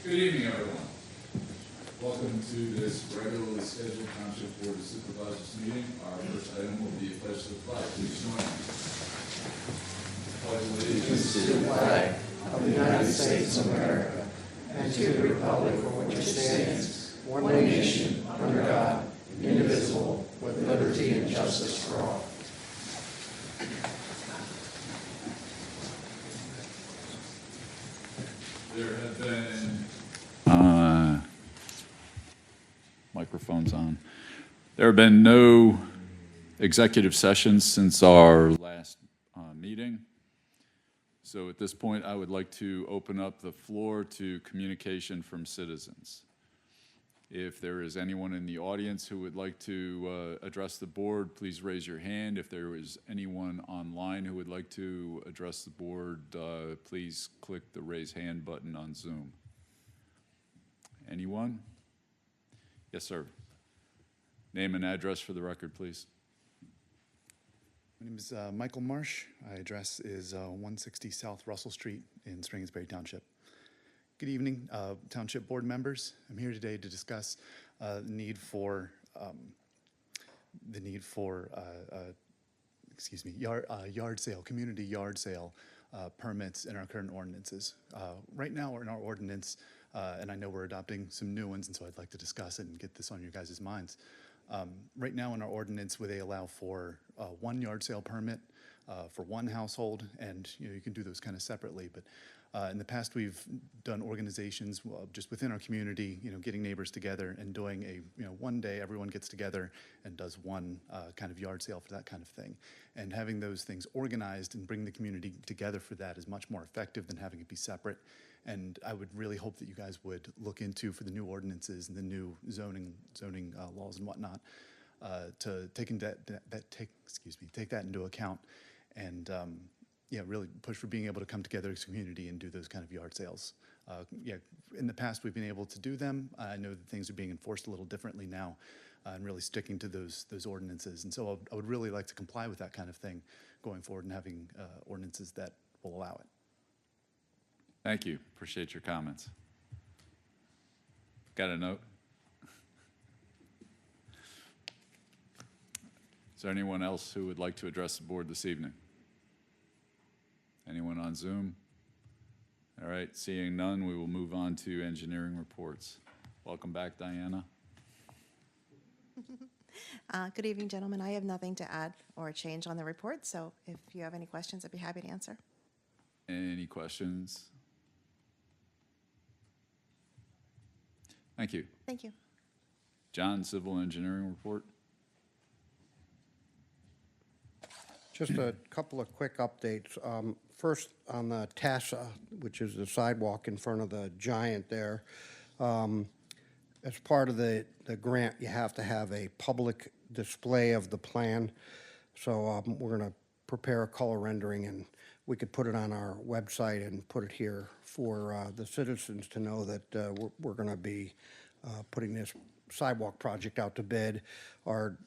Good evening, everyone. Welcome to this regularly scheduled Township Board of Supervisors meeting. Our first item will be a pledge to the flag. Please join me. Pledge allegiance To the flag of the United States of America and to the republic for which it stands, one nation, under God, indivisible, with liberty and justice for all. There have been microphones on. There have been no executive sessions since our last meeting. So at this point, I would like to open up the floor to communication from citizens. If there is anyone in the audience who would like to address the board, please raise your hand. If there is anyone online who would like to address the board, please click the raise hand button on Zoom. Anyone? Yes, sir. Name and address for the record, please. My name is Michael Marsh. My address is 160 South Russell Street in Springettsbury Township. Good evening, Township Board members. I'm here today to discuss the need for yard sale, community yard sale permits in our current ordinances. Right now, we're in our ordinance, and I know we're adopting some new ones, and so I'd like to discuss it and get this on your guys' minds. Right now in our ordinance, where they allow for one yard sale permit for one household, and you can do those kind of separately. But in the past, we've done organizations just within our community, getting neighbors together and doing a one day everyone gets together and does one kind of yard sale for that kind of thing. And having those things organized and bring the community together for that is much more effective than having it be separate. And I would really hope that you guys would look into, for the new ordinances and the new zoning laws and whatnot, to take that into account, and really push for being able to come together as a community and do those kind of yard sales. In the past we've been able to do them. I know that things are being enforced a little differently now, and really sticking to those ordinances. And so I would really like to comply with that kind of thing going forward and having ordinances that will allow it. Thank you. Appreciate your comments. Got a note? Is there anyone else who would like to address the board this evening? Anyone on Zoom? All right, seeing none, we will move on to engineering reports. Welcome back, Diana. Good evening, gentlemen. I have nothing to add or change on the report, so if you have any questions, I'd be happy to answer. Any questions? Thank you. Thank you. John, civil engineering report. Just a couple of quick updates. First, on the TASA, which is the sidewalk in front of the Giant there. As part of the grant, you have to have a public display of the plan. So we're going to prepare a color rendering, and we could put it on our website and put it here for the citizens to know that we're going to be putting this sidewalk project out to bid. Our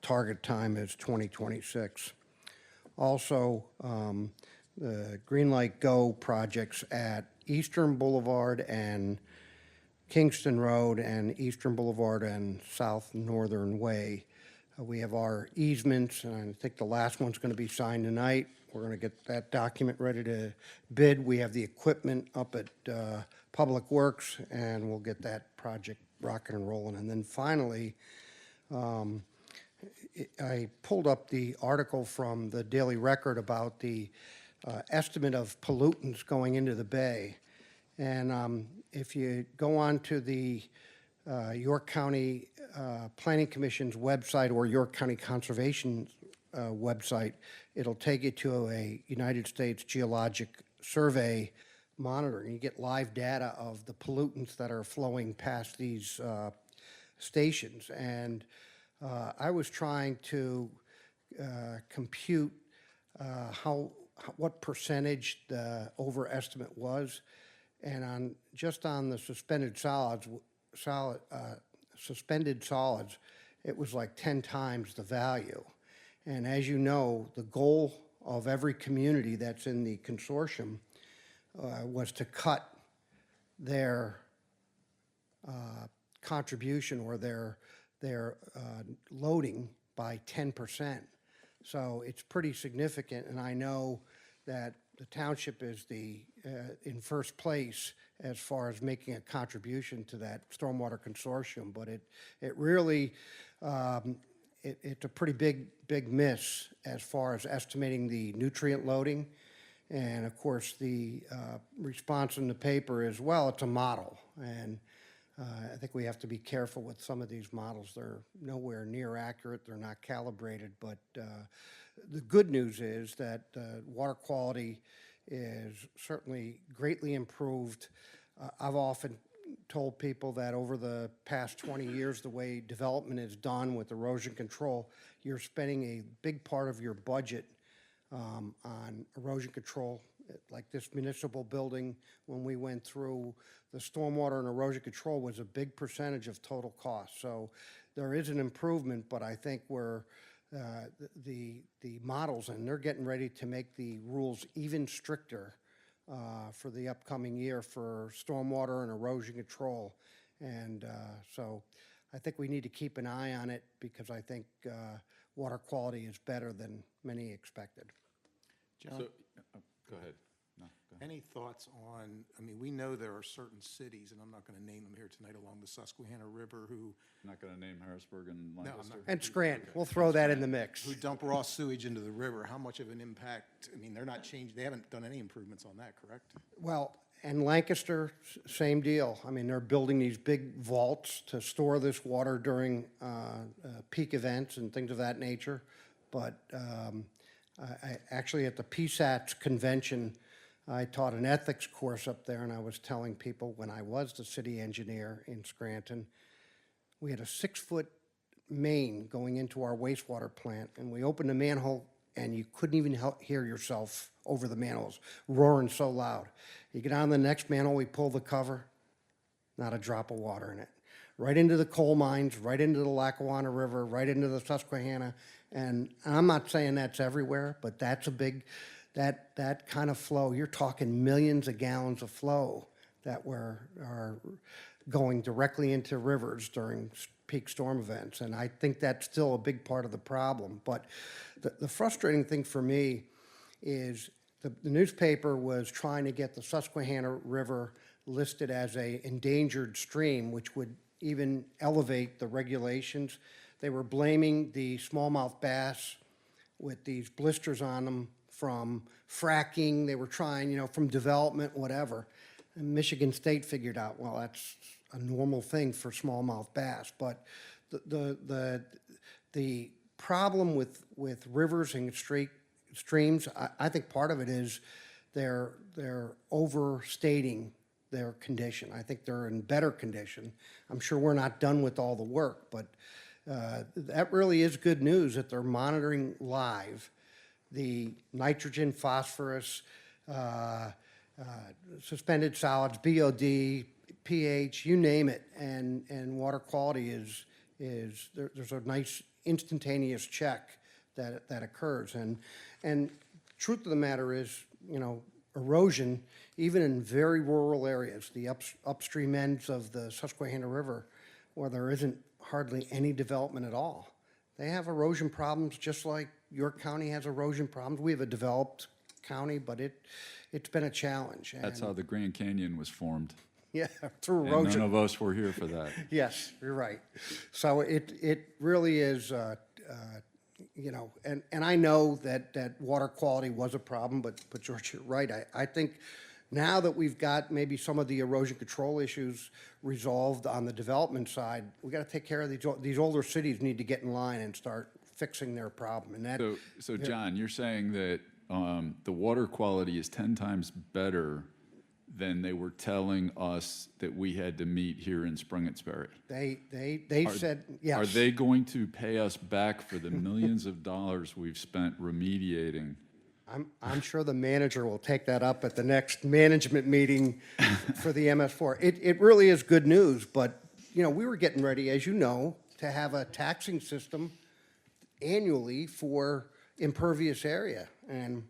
target time is 2026. Also, the Green Light Go projects at Eastern Boulevard and Kingston Road and Eastern Boulevard and South Northern Way. We have our easements, and I think the last one's going to be signed tonight. We're going to get that document ready to bid. We have the equipment up at Public Works, and we'll get that project rocking and rolling. And then finally, I pulled up the article from the Daily Record about the estimate of pollutants going into the bay. And if you go on to the York County Planning Commission's website or York County Conservation website, it'll take you to a United States Geologic Survey monitoring. You get live data of the pollutants that are flowing past these stations. And I was trying to compute what percentage the overestimate was, and just on the suspended solids, it was like 10 times the value. And as you know, the goal of every community that's in the consortium was to cut their contribution or their loading by 10%. So it's pretty significant, and I know that the township is in first place as far as making a contribution to that stormwater consortium, but it really, it's a pretty big miss as far as estimating the nutrient loading. And of course, the response in the paper is, well, it's a model. And I think we have to be careful with some of these models. They're nowhere near accurate. They're not calibrated. But the good news is that water quality is certainly greatly improved. I've often told people that over the past 20 years, the way development is done with erosion control, you're spending a big part of your budget on erosion control. Like this municipal building, when we went through, the stormwater and erosion control was a big percentage of total cost. So there is an improvement, but I think we're the models, and they're getting ready to make the rules even stricter for the upcoming year for stormwater and erosion control. And so I think we need to keep an eye on it, because I think water quality is better than many expected. John, So, go ahead. No, go ahead. any thoughts on, I mean, we know there are certain cities, and I'm not going to name them here tonight, along the Susquehanna River who I'm not going to name Harrisburg and I'm not. Lancaster. And Scranton, we'll throw that in the mix. who dump raw sewage into the river. How much of an impact, I mean, they're not changed, they haven't done any improvements on that, correct? Well, and Lancaster, same deal. I mean, they're building these big vaults to store this water during peak events and things of that nature. But I actually, at the PSATS convention, I taught an ethics course up there, and I was telling people when I was the city engineer in Scranton, we had a 6-foot main going into our wastewater plant, and we opened the manhole, and you couldn't even hear yourself over the manholes, roaring so loud. You get on the next manhole, we pull the cover, not a drop of water in it. Right into the coal mines, right into the Lackawanna River, right into the Susquehanna. And I'm not saying that's everywhere, but that's a big, that kind of flow, you're talking millions of gallons of flow that are going directly into rivers during peak storm events. And I think that's still a big part of the problem. But the frustrating thing for me is the newspaper was trying to get the Susquehanna River listed as a endangered stream, which would even elevate the regulations. They were blaming the smallmouth bass with these blisters on them from fracking. They were trying, from development, whatever. And Michigan State figured out, well, that's a normal thing for smallmouth bass. But the problem with rivers and streams, I think part of it is they're overstating their condition. I think they're in better condition. I'm sure we're not done with all the work, but that really is good news that they're monitoring live the nitrogen, phosphorus, suspended solids, BOD, pH, you name it, and water quality is there's a nice instantaneous check that occurs. And truth of the matter is, erosion, even in very rural areas, the upstream ends of the Susquehanna River, where there isn't hardly any development at all, they have erosion problems just like York County has erosion problems. We have a developed county, but it's been a challenge. That's how the Grand Canyon was formed. Yeah, through And erosion. none of us were here for that. Yes, you're right. So it really is, and I know that water quality was a problem, but George, you're right. I think now that we've got maybe some of the erosion control issues resolved on the development side, we got to take care of these older cities need to get in line and start fixing their problem. And that, So John, you're saying that the water quality is 10 times better than they were telling us that we had to meet here in Springettsbury. they said, yes. Are they going to pay us back for the millions of dollars we've spent remediating? I'm sure the manager will take that up at the next management meeting for the MS4. It really is good news, but, we were getting ready, as you know, to have a taxing system annually for impervious area, and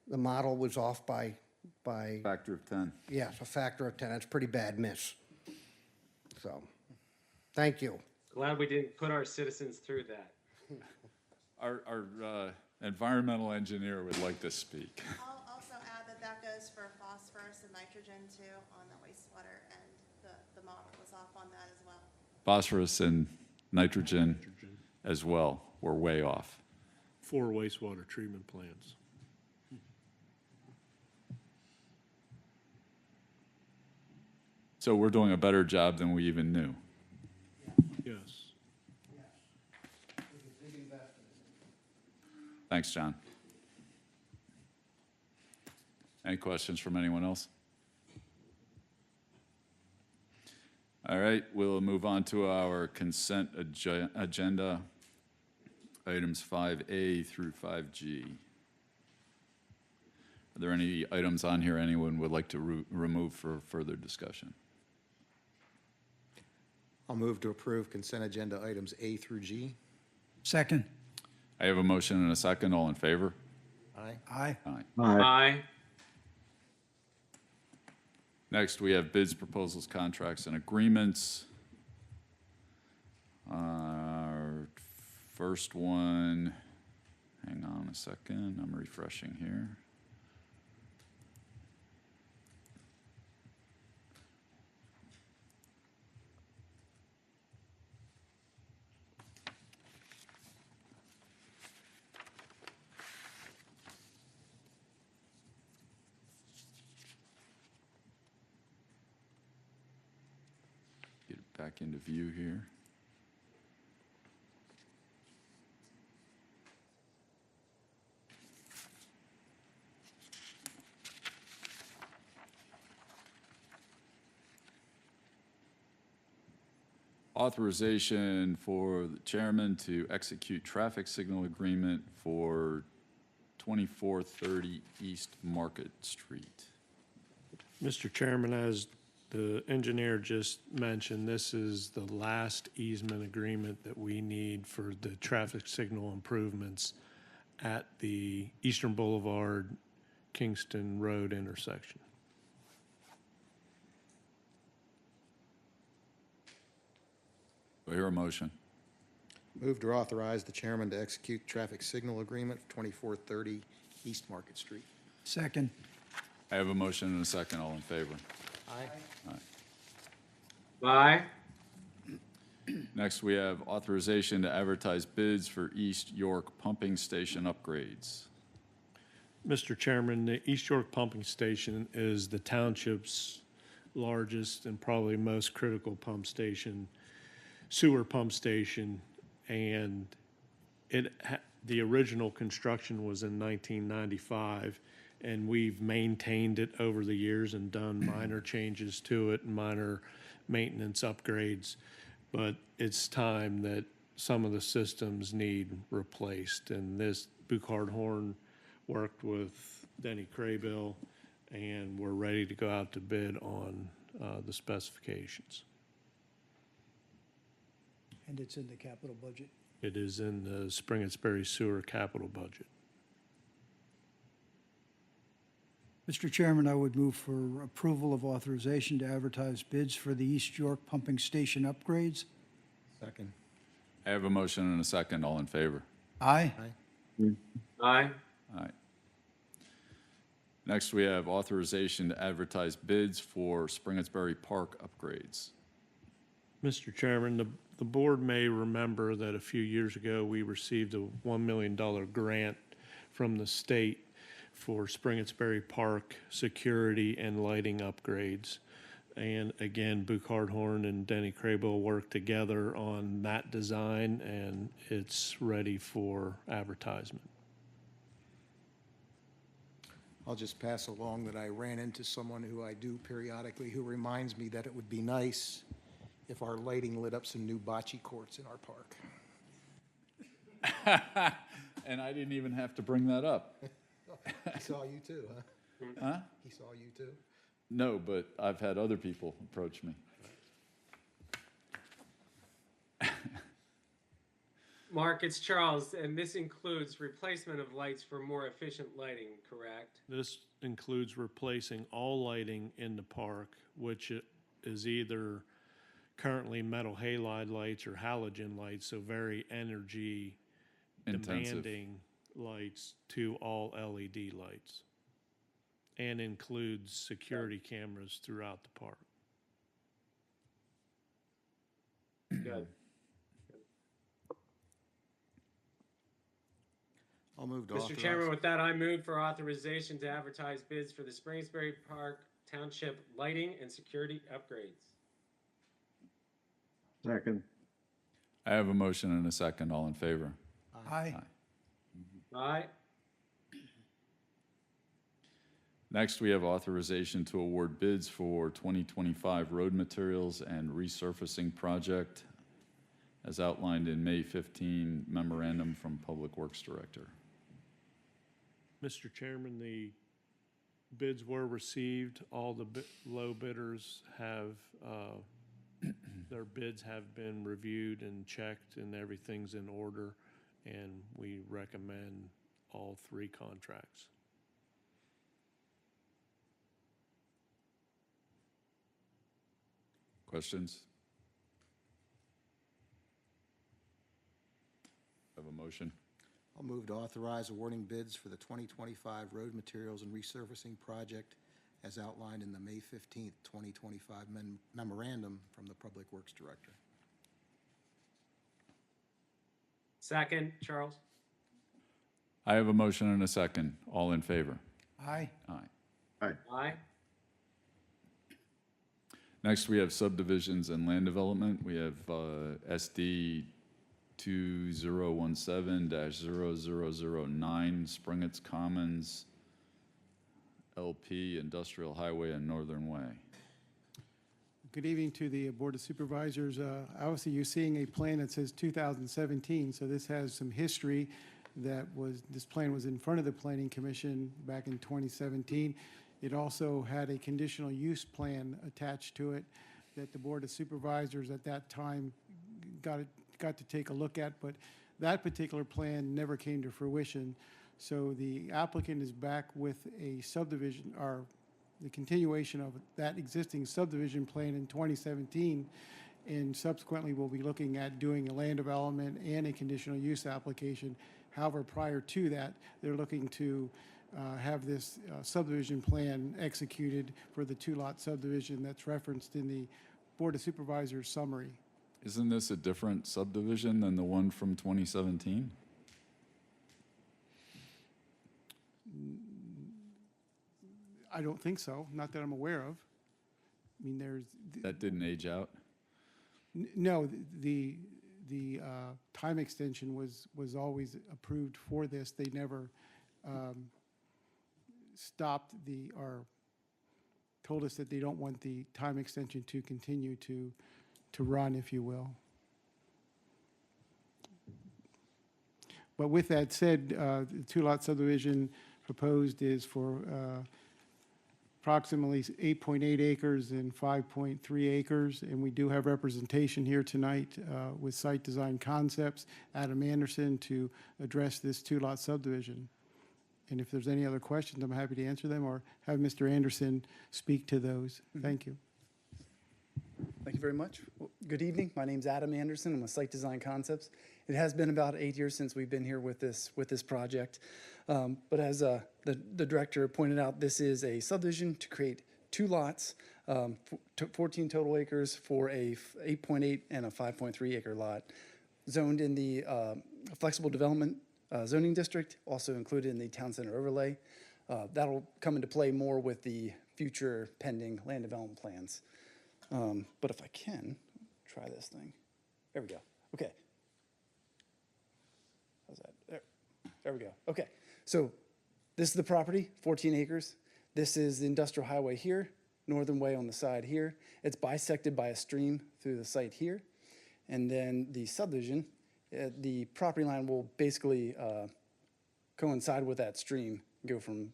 the model was off by by, Factor of 10. yes, a factor of 10. That's a pretty bad miss. So, thank you. Glad we didn't put our citizens through that. Our environmental engineer would like to speak. I'll also add that that goes for phosphorus and nitrogen too on the wastewater, and the model was off on that as well. Phosphorus and nitrogen as well, we're way off. 4 wastewater treatment plants. So we're doing a better job than we even knew. Yes. Thanks, John. Any questions from anyone else? All right, we'll move on to our consent agenda, items 5A through 5G. Are there any items on here anyone would like to remove for further discussion? I'll move to approve consent agenda items A through G. Second. I have a motion and a second. All in favor? Aye. Aye. Aye. Aye. Next, we have bids, proposals, contracts, and agreements. Our first one, hang on a second, I'm refreshing here. Get it back into view here. Authorization for the chairman to execute traffic signal agreement for 2430 East Market Street. Mr. Chairman, as the engineer just mentioned, this is the last easement agreement that we need for the traffic signal improvements at the Eastern Boulevard, Kingston Road intersection. Do I hear a motion? Move to authorize the chairman to execute traffic signal agreement for 2430 East Market Street. Second. I have a motion and a second. All in favor? Aye. Aye. Next, we have authorization to advertise bids for East York Pumping Station upgrades. Mr. Chairman, the East York Pumping Station is the township's largest and probably most critical pump station, sewer pump station, and the original construction was in 1995, and we've maintained it over the years and done minor changes to it and minor maintenance upgrades. But it's time that some of the systems need replaced, and this Buchard-Horn worked with Denny Craybill, and we're ready to go out to bid on the specifications. And it's in the capital budget. It is in the Springettsbury sewer capital budget. Mr. Chairman, I would move for approval of authorization to advertise bids for the East York Pumping Station upgrades. Second. I have a motion and a second. All in favor? Aye. Aye. Aye. Next, we have authorization to advertise bids for Springettsbury Park upgrades. Mr. Chairman, the board may remember that a few years ago, we received a $1 million grant from the state for Springettsbury Park security and lighting upgrades. And again, Buchard-Horn and Denny Craybill worked together on that design, and it's ready for advertisement. I'll just pass along that I ran into someone who I do periodically who reminds me that it would be nice if our lighting lit up some new bocce courts in our park. And I didn't even have to bring that up. He saw you too, huh? Huh? He saw you too? No, but I've had other people approach me. Mark, it's Charles, and this includes replacement of lights for more efficient lighting, correct? This includes replacing all lighting in the park, which is either currently metal halide lights or halogen lights, so very energy Intensive. demanding lights, to all LED lights. And includes security cameras throughout the park. Good. I'll move to Mr. authorize. Chairman, with that, I move for authorization to advertise bids for the Springettsbury Park Township lighting and security upgrades. Second. I have a motion and a second. All in favor? Aye. Aye. Next, we have authorization to award bids for 2025 road materials and resurfacing project as outlined in May 15 memorandum from Public Works Director. Mr. Chairman, the bids were received. All the low bidders have, their bids have been reviewed and checked, and everything's in order, and we recommend all three contracts. Questions? Have a motion? I'll move to authorize awarding bids for the 2025 road materials and resurfacing project as outlined in the May 15th, 2025 memorandum from the Public Works Director. Second, Charles. I have a motion and a second. All in favor? Aye. Aye. Aye. Next, we have subdivisions and land development. We have SD 2017-0009, Springett's Commons, LP, Industrial Highway and Northern Way. Good evening to the Board of Supervisors. Obviously, you're seeing a plan that says 2017, so this has some history. This plan was in front of the Planning Commission back in 2017. It also had a conditional use plan attached to it that the Board of Supervisors at that time got to take a look at, but that particular plan never came to fruition. So the applicant is back with a subdivision, or the continuation of that existing subdivision plan in 2017, and subsequently we'll be looking at doing a land development and a conditional use application. However, prior to that, they're looking to have this subdivision plan executed for the two-lot subdivision that's referenced in the Board of Supervisors summary. Isn't this a different subdivision than the one from 2017? I don't think so, not that I'm aware of. I mean, That didn't age out? no, the time extension was always approved for this. They never stopped or told us that they don't want the time extension to continue to run, if you will. But with that said, the two-lot subdivision proposed is for approximately 8.8 acres and 5.3 acres, and we do have representation here tonight with Site Design Concepts, Adam Anderson, to address this two-lot subdivision. And if there's any other questions, I'm happy to answer them or have Mr. Anderson speak to those. Thank you. Thank you very much. Well, good evening. My name's Adam Anderson. I'm with Site Design Concepts. It has been about 8 years since we've been here with this project. But as the director pointed out, this is a subdivision to create two lots, 14 total acres for a 8.8 and a 5.3 acre lot, zoned in the flexible development zoning district, also included in the town center overlay. That'll come into play more with the future pending land development plans. But if I can, try this thing. There we go. Okay. How's that? There we go. Okay. So this is the property, 14 acres. This is the industrial highway here, Northern Way on the side here. It's bisected by a stream through the site here. And then the subdivision, the property line will basically coincide with that stream, go from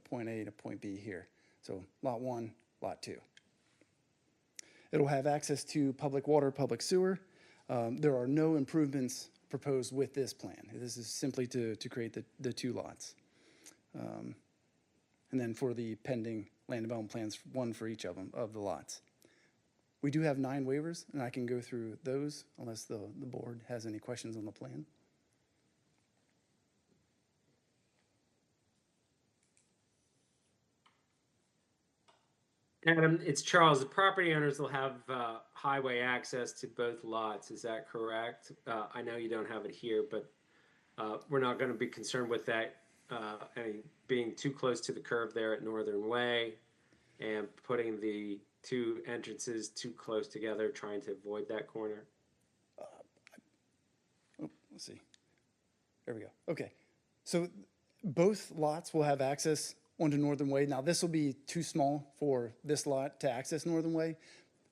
point A to point B here. So lot 1, lot 2. It'll have access to public water, public sewer. There are no improvements proposed with this plan. This is simply to create the two lots. And then for the pending land development plans, one for each of them, of the lots. We do have 9 waivers, and I can go through those unless the board has any questions on the plan. Adam, it's Charles. The property owners will have highway access to both lots. Is that correct? I know you don't have it here, but we're not going to be concerned with that being too close to the curve there at Northern Way and putting the 2 entrances too close together, trying to avoid that corner. Let's see. There we go. Okay. So both lots will have access onto Northern Way. Now, this will be too small for this lot to access Northern Way,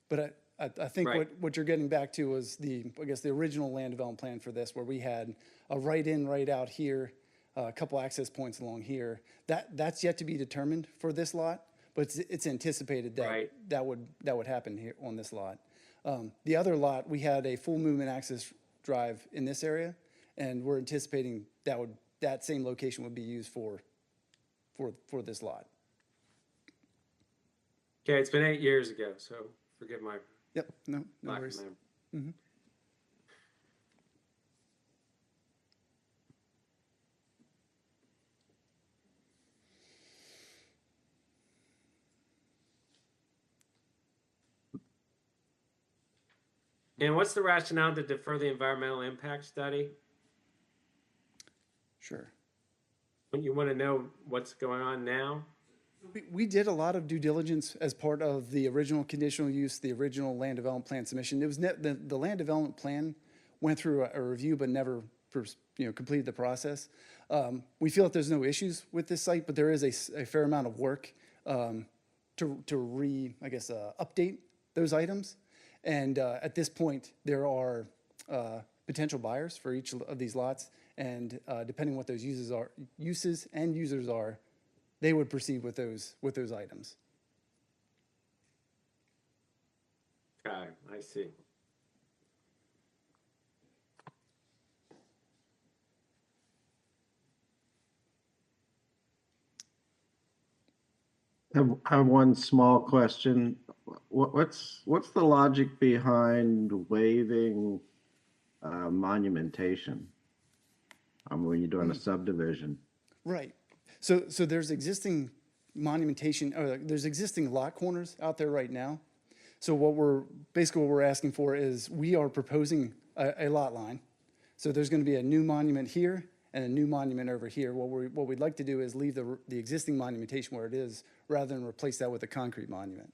but I think Right. what you're getting back to was I guess the original land development plan for this, where we had a right in, right out here, a couple access points along here. That's yet to be determined for this lot, but it's anticipated that Right. that would happen here on this lot. The other lot, we had a full movement access drive in this area, and we're anticipating that same location would be used for this lot. Okay, it's been 8 years ago, so forgive my Yep, no lack worries. of memory. And what's the rationale to defer the environmental impact study? Sure. When you want to know what's going on now? We did a lot of due diligence as part of the original conditional use, the original land development plan submission. It was the land development plan went through a review, but never completed the process. We feel that there's no issues with this site, but there is a fair amount of work to update those items. And at this point, there are potential buyers for each of these lots, and depending what those uses and users are, they would proceed with those items. Okay, I see. I have one small question. What's the logic behind waiving monumentation when you're doing a subdivision? Right. So there's existing monumentation, or there's existing lot corners out there right now. So what we're asking for is we are proposing a lot line. So there's going to be a new monument here and a new monument over here. What we'd like to do is leave the existing monumentation where it is, rather than replace that with a concrete monument.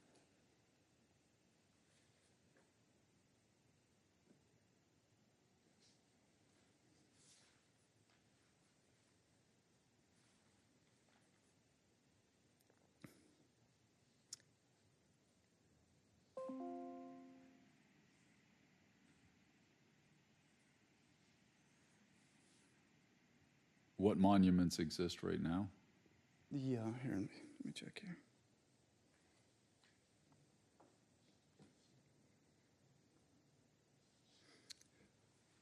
What monuments exist right now? Yeah, here, let me check here.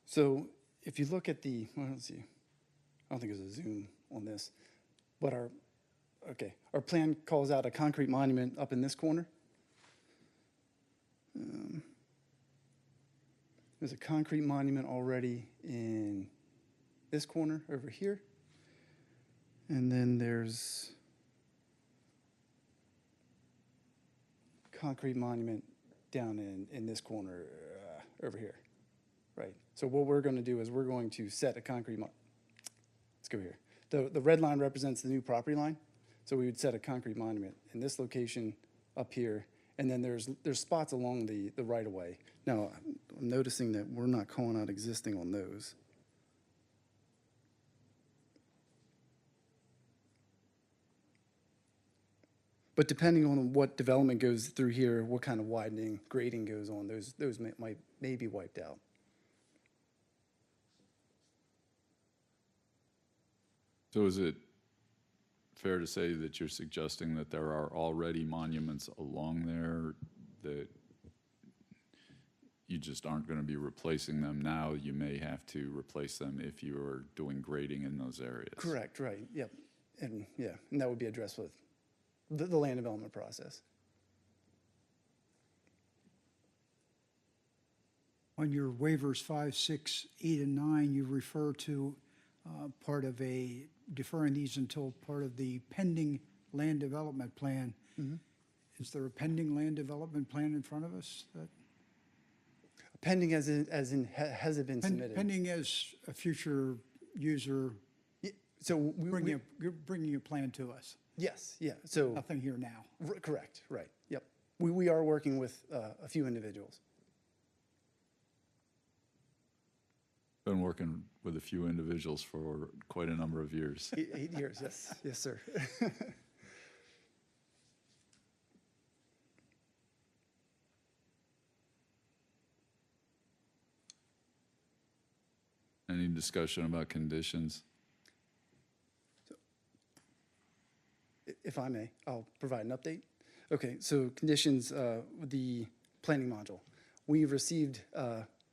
So if you look at let's see, I don't think there's a zoom on this, but our plan calls out a concrete monument up in this corner. There's a concrete monument already in this corner over here. And then there's concrete monument down in this corner over here, right? So what we're going to do is we're going to set a concrete let's go here. The red line represents the new property line. So we would set a concrete monument in this location up here, and then there's spots along the right of way. Now, I'm noticing that we're not calling out existing on those. But depending on what development goes through here, what kind of widening, grading goes on, those may be wiped out. So is it fair to say that you're suggesting that there are already monuments along there that you just aren't going to be replacing them now. You may have to replace them if you are doing grading in those areas. Correct, right, yep. And, yeah, and that would be addressed with the land development process. On your waivers 5, 6, 8, and 9, you refer to part of deferring these until part of the pending land development plan. Is there a pending land development plan in front of us? Pending as in has it been submitted? Pending as a future user So you're bringing a plan to us? yes, yeah, so. Nothing here now? Correct, right, yep. We are working with a few individuals. Been working with a few individuals for quite a number of years. 8 years, yes, yes, sir. Any discussion about conditions? If I may, I'll provide an update. Okay, so conditions, the planning module. We've received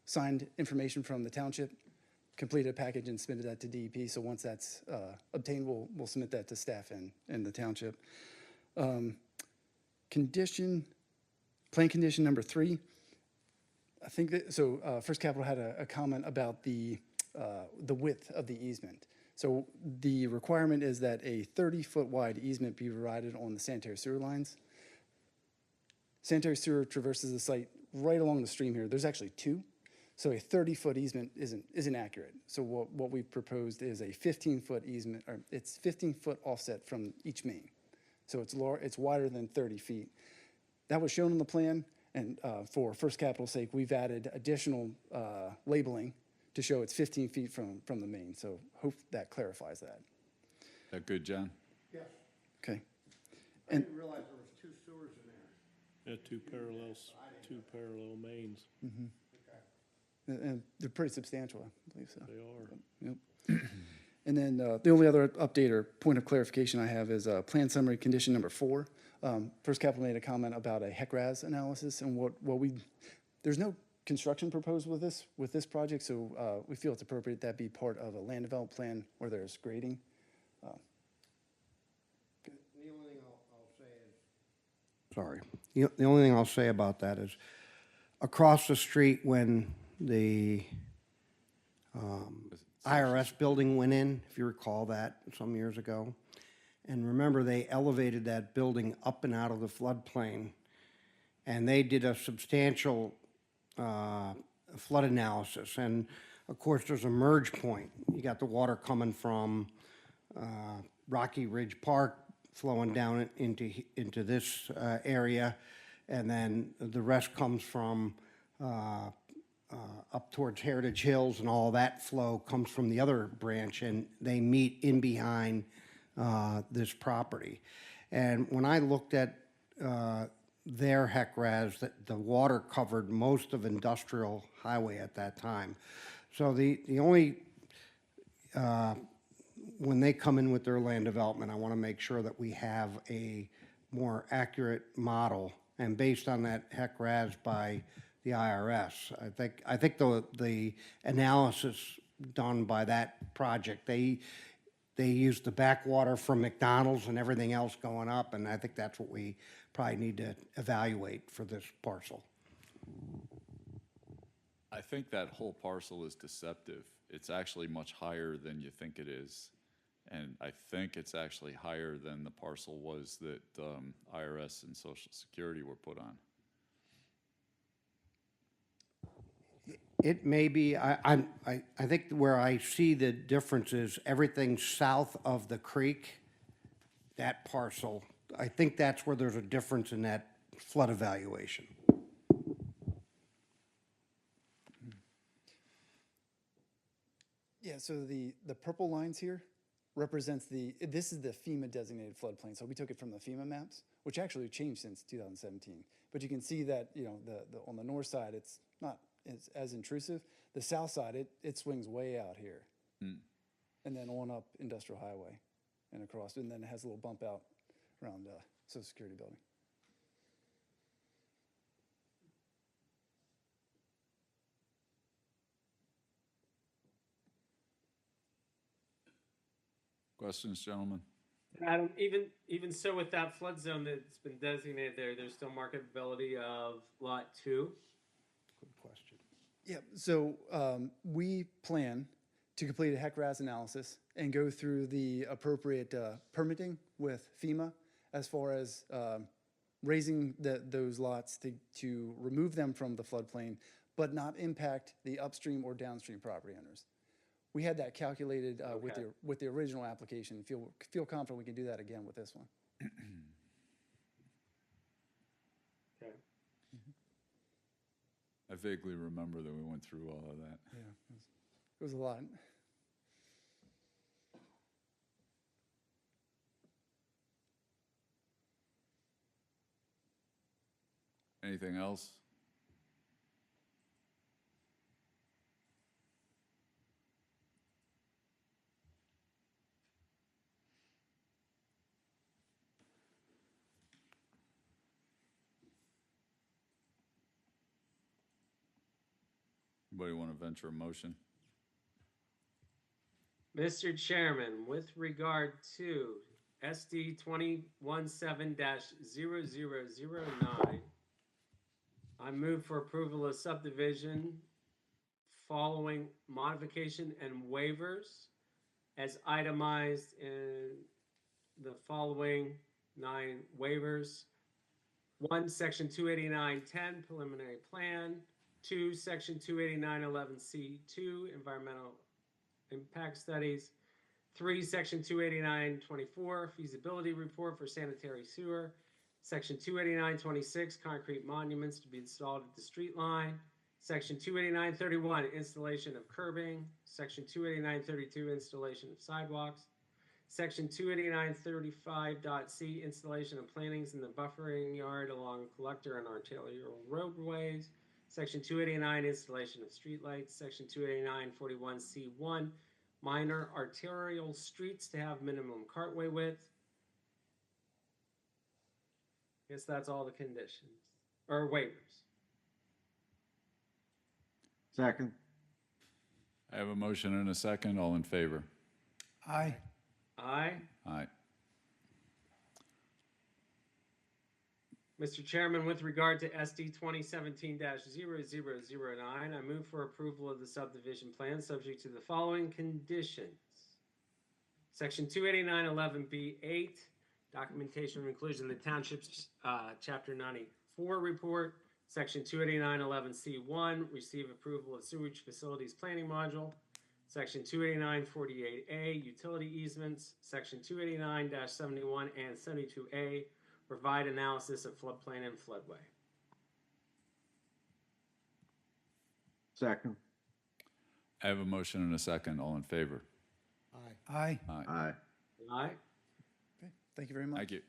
signed information from the township, completed a package and submitted that to DEP. So once that's obtained, we'll submit that to staff and the township. Plan condition number 3. I think that, so First Capital had a comment about the width of the easement. So the requirement is that a 30-foot wide easement be provided on the sanitary sewer lines. Sanitary sewer traverses the site right along the stream here. There's actually 2. So a 30-foot easement isn't accurate. So what we proposed is a 15-foot easement, or it's 15-foot offset from each main. So it's wider than 30 feet. That was shown on the plan, and for First Capital's sake, we've added additional labeling to show it's 15 feet from the main. So hope that clarifies that. That good, John? Yes. Okay. I didn't realize there was 2 sewers in there. Yeah, two parallel mains. And they're pretty substantial, I believe so. They are. Yep. And then the only other update or point of clarification I have is plan summary condition number 4. First Capital made a comment about a HEC-RAS analysis, and there's no construction proposed with this project, so we feel it's appropriate that be part of a land development plan where there's grading. The only thing I'll say is. Sorry. The only thing I'll say about that is, across the street when the IRS building went in, if you recall that, some years ago. And remember, they elevated that building up and out of the floodplain. And they did a substantial flood analysis. And of course, there's a merge point. You got the water coming from Rocky Ridge Park flowing down into this area. And then the rest comes from up towards Heritage Hills, and all that flow comes from the other branch, and they meet in behind this property. And when I looked at their HEC-RAS, that the water covered most of Industrial Highway at that time. So the only, when they come in with their land development, I want to make sure that we have a more accurate model, and based on that HEC-RAS by the IRS. I think the analysis done by that project, they used the backwater from McDonald's and everything else going up, and I think that's what we probably need to evaluate for this parcel. I think that whole parcel is deceptive. It's actually much higher than you think it is. And I think it's actually higher than the parcel was that IRS and Social Security were put on. It may be, I think where I see the difference is everything south of the creek, that parcel, I think that's where there's a difference in that flood evaluation. Yeah, so the purple lines here represents this is the FEMA designated floodplain. So we took it from the FEMA maps, which actually changed since 2017. But you can see that, on the north side, it's not as intrusive. The south side, it swings way out here. And then on up Industrial Highway and across, and then it has a little bump out around Social Security building. Questions, gentlemen? Adam, even so, with that flood zone that's been designated there, there's still marketability of lot 2. Good question. Yeah, so we plan to complete a HEC-RAS analysis and go through the appropriate permitting with FEMA as far as raising those lots to remove them from the floodplain, but not impact the upstream or downstream property owners. We had that calculated with the original application. Feel confident we can do that again with this one. Okay. I vaguely remember that we went through all of that. Yeah, it was a lot. Anything else? Anybody want to venture a motion? Mr. Chairman, with regard to SD 2017-0009, I move for approval of subdivision following modification and waivers as itemized in the following 9 waivers. 1, Section 289.10 preliminary plan. 2, Section 289.11C2 environmental impact studies. 3, Section 289.24 feasibility report for sanitary sewer. Section 289.26 concrete monuments to be installed at the street line. Section 289.31 installation of curbing. Section 289.32 installation of sidewalks. Section 289.35.c installation of plantings in the buffering yard along collector and arterial roadways. Section 289 installation of streetlights. Section 289.41C1 minor arterial streets to have minimum cartway width. I guess that's all the conditions or waivers. Second. I have a motion and a second. All in favor? Aye. Aye. Aye. Mr. Chairman, with regard to SD 2017-0009, I move for approval of the subdivision plan subject to the following conditions. Section 289.11B8, documentation of inclusion in the Township's Chapter 94 report. Section 289.11C1, receive approval of sewage facilities planning module. Section 289.48A, utility easements. Section 289-71 and 72A, provide analysis of floodplain and floodway. Second. I have a motion and a second. All in favor? Aye. Aye. Aye. Aye. Aye. Okay, thank you very much. Thank you.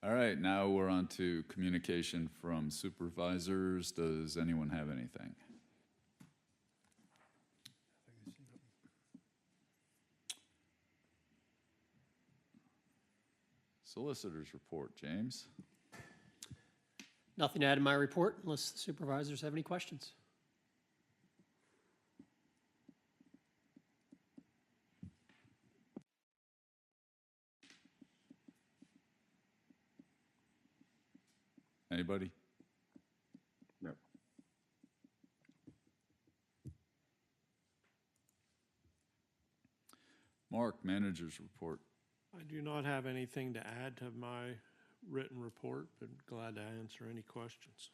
All right, now we're on to communication from supervisors. Does anyone have anything? Solicitors report, James. Nothing to add in my report unless the supervisors have any questions. Anybody? No. Mark, manager's report. I do not have anything to add to my written report, but glad to answer any questions.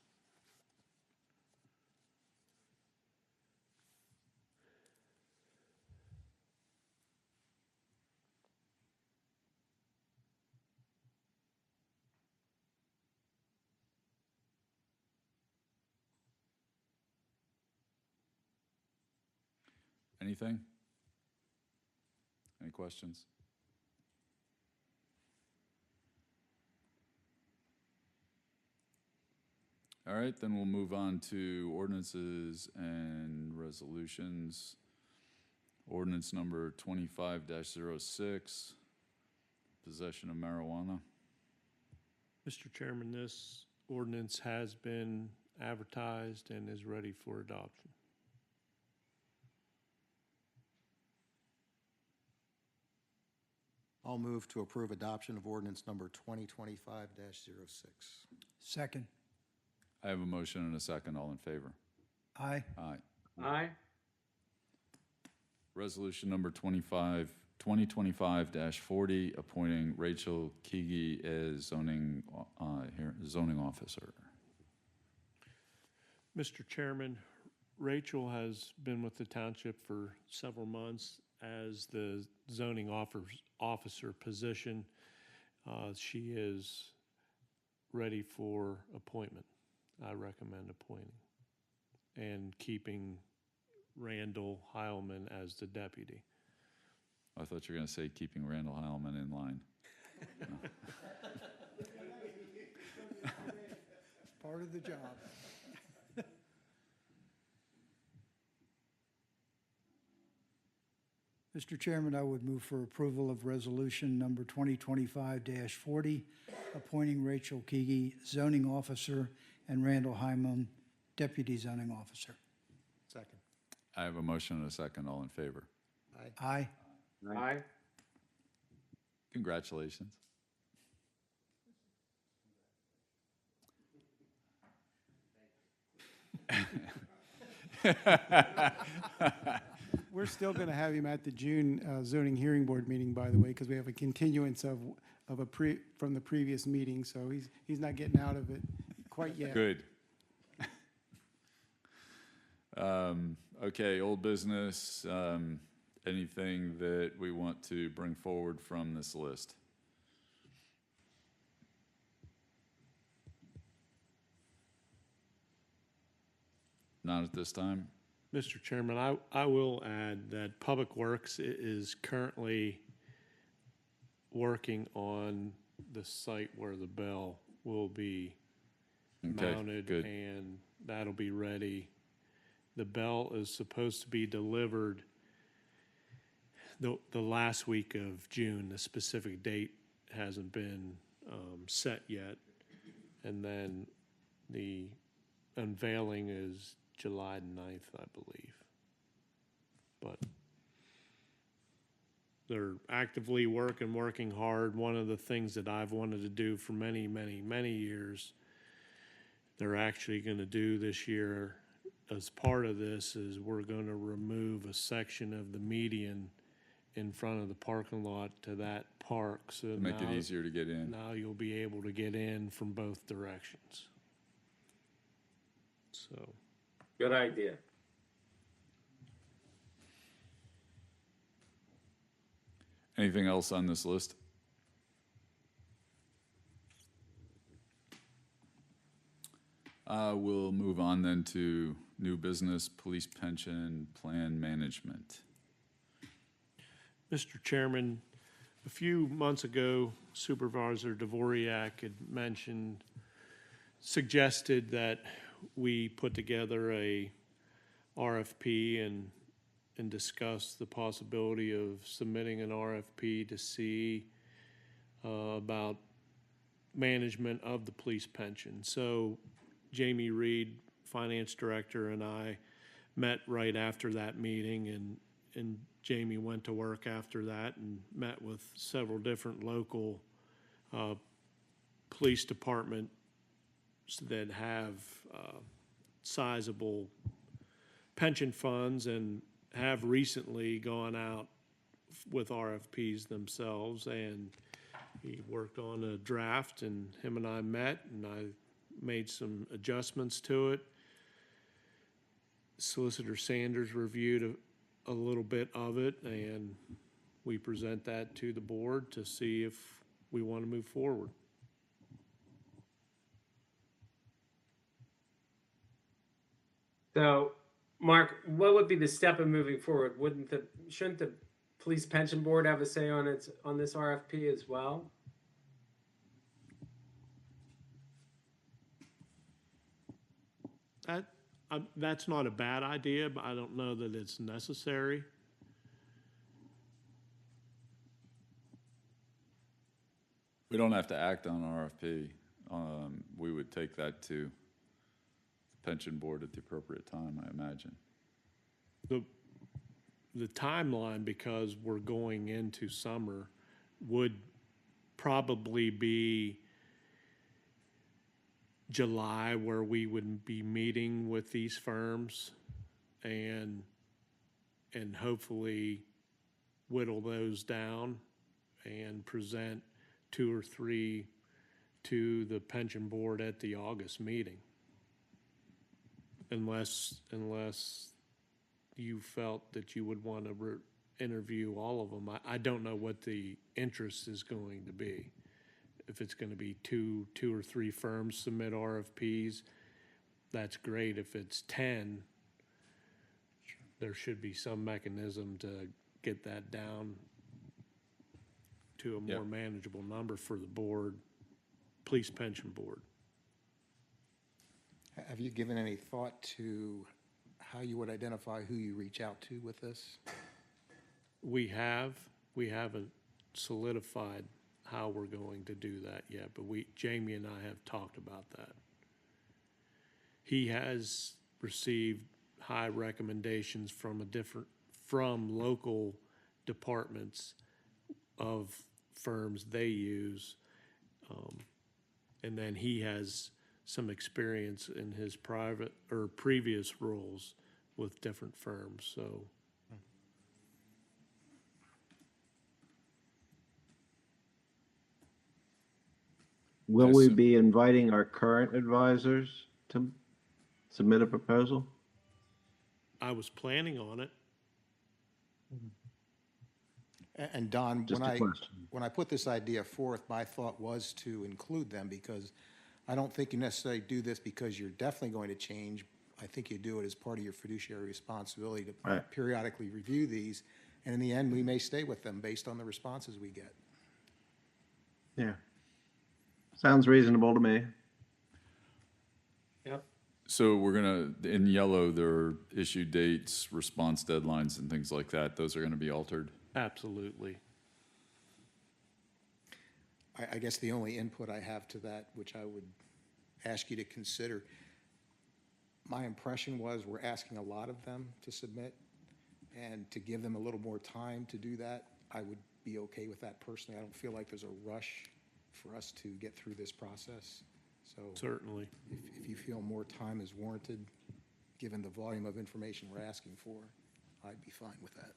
Anything? Any questions? All right, then we'll move on to ordinances and resolutions. Ordinance number 25-06, possession of marijuana. Mr. Chairman, this ordinance has been advertised and is ready for adoption. I'll move to approve adoption of ordinance number 2025-06. Second. I have a motion and a second. All in favor? Aye. Aye. Aye. Resolution number 2025-40, appointing Rachel Keegi as zoning officer. Mr. Chairman, Rachel has been with the township for several months as the zoning officer position. She is ready for appointment. I recommend appointing and keeping Randall Heilman as the deputy. I thought you were going to say keeping Randall Heilman in line. Part of the job. Mr. Chairman, I would move for approval of resolution number 2025-40, appointing Rachel Keegi zoning officer and Randall Hyman deputy zoning officer. Second. I have a motion and a second. All in favor? Aye. Aye. Congratulations. We're still going to have him at the June zoning hearing board meeting, by the way, because we have a continuance from the previous meeting, so he's not getting out of it quite yet. Good. Okay, old business. Anything that we want to bring forward from this list? Not at this time. Mr. Chairman, I will add that Public Works is currently working on the site where the bell will be Okay, mounted, good. and that'll be ready. The bell is supposed to be delivered the last week of June. The specific date hasn't been set yet. And then the unveiling is July 9th, I believe. But they're actively working hard. One of the things that I've wanted to do for many, many, many years, they're actually going to do this year as part of this is we're going to remove a section of the median in front of the parking lot to that park. So Make it now- easier to get in. Now you'll be able to get in from both directions. So. Good idea. Anything else on this list? We'll move on then to new business, police pension plan management. Mr. Chairman, a few months ago, Supervisor Dvorak had suggested that we put together a RFP and discuss the possibility of submitting an RFP to see about management of the police pension. So Jamie Reed, Finance Director, and I met right after that meeting, and Jamie went to work after that and met with several different local police departments that have sizable pension funds and have recently gone out with RFPs themselves. And he worked on a draft, and him and I met, and I made some adjustments to it. Solicitor Sanders reviewed a little bit of it, and we present that to the board to see if we want to move forward. So, Mark, what would be the step in moving forward? Shouldn't the police pension board have a say on this RFP as well? That's not a bad idea, but I don't know that it's necessary. We don't have to act on RFP. We would take that to pension board at the appropriate time, I imagine. The timeline, because we're going into summer, would probably be July, where we would be meeting with these firms and hopefully whittle those down and present 2 or 3 to the pension board at the August meeting. Unless you felt that you would want to interview all of them. I don't know what the interest is going to be. If it's going to be two or 3 firms submit RFPs, that's great. If it's 10, there should be some mechanism to get that down to a more manageable number for the board, police pension board. Have you given any thought to how you would identify who you reach out to with this? We haven't solidified how we're going to do that yet, but Jamie and I have talked about that. He has received high recommendations from local departments of firms they use. And then he has some experience in his private or previous roles with different firms, so. Will Yes, we sir. be inviting our current advisors to submit a proposal? I was planning on it. And Don, Just a question. when I put this idea forth, my thought was to include them because I don't think you necessarily do this because you're definitely going to change. I think you do it as part of your fiduciary responsibility to Right. periodically review these. And in the end, we may stay with them based on the responses we get. Yeah. Sounds reasonable to me. Yep. So we're gonna, in yellow, there are issue dates, response deadlines, and things like that. Those are gonna be altered. Absolutely. I guess the only input I have to that, which I would ask you to consider, my impression was we're asking a lot of them to submit, and to give them a little more time to do that, I would be okay with that personally. I don't feel like there's a rush for us to get through this process. So Certainly. if you feel more time is warranted, given the volume of information we're asking for, I'd be fine with that.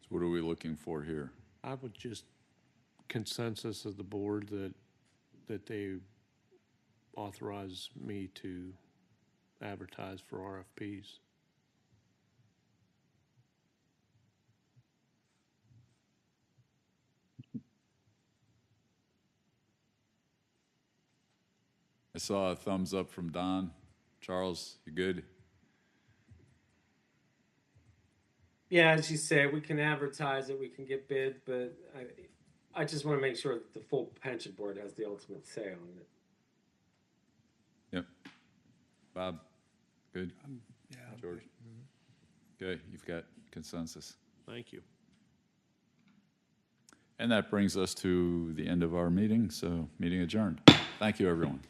So what are we looking for here? I would just consensus of the board that they authorize me to advertise for RFPs. I saw a thumbs up from Don. Charles, you good? Yeah, as you say, we can advertise it, we can get bids, but I just want to make sure that the full pension board has the ultimate say on it. Yep. Bob, good? Yeah. George? Okay, you've got consensus. Thank you. And that brings us to the end of our meeting, so meeting adjourned. Thank you, everyone.